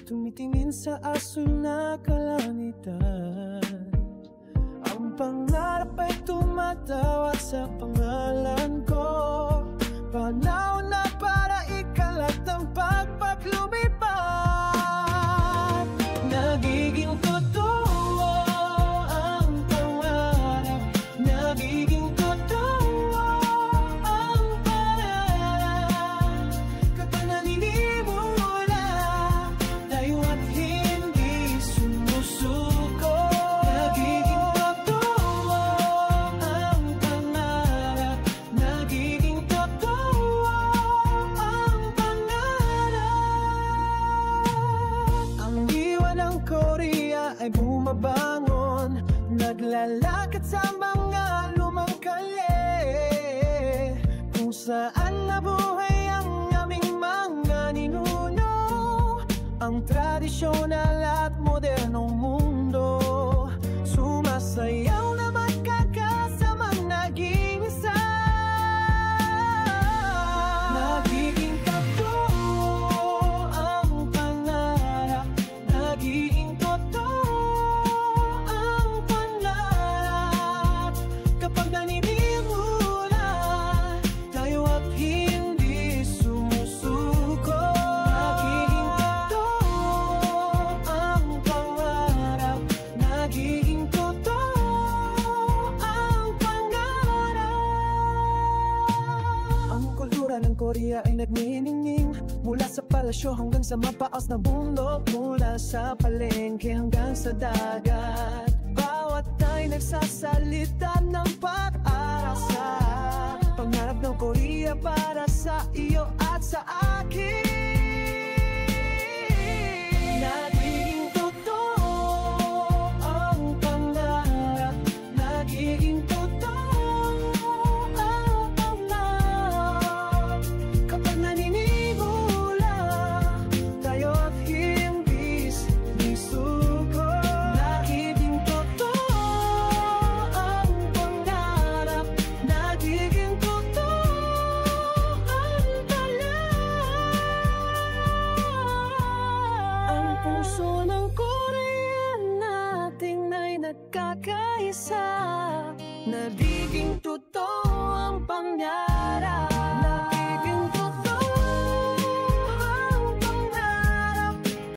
tumitingin sa asul na kalangitan. Ang pangarap ay tumatawag sa pangalan ko. Panahon na para ikalat ang pagpaglumipad. Nagiging totoo ang pangarap, nagiging totoo ang pangarap. Kapag naninimula tayo at hindi sumusuko. Nagiging totoo ang pangarap, nagiging totoo ang pangarap. Ang iwan ng Korea ay bumabangon, naglalakad sa mga lumang kalye, kung saan nabuhay ang aming mga ninuno. Ang tradisyonal at modernong mundo, sumasayaw na magkakasamang naging isa. Nagiging totoo ang pangarap, nagiging totoo ang pangarap. Kapag naninimula tayo at hindi sumusuko. Nagiging totoo ang pangarap, nagiging totoo ang pangarap. Ang kultura ng Korea ay nagniningning mula sa palasyo hanggang sa mapaos na bundok, mula sa palengke hanggang sa dagat. Bawat ay nagsasalita ng pag-asa, pangarap ng Korea para sa iyo at sa akin. Nagiging totoo ang pangarap, nagiging totoo ang pangarap. Kapag naninimula tayo at hindi suko. Nagiging totoo ang pangarap, nagiging totoo ang pangarap. Ang puso ng Korea nating ay nagkakaisa, nagiging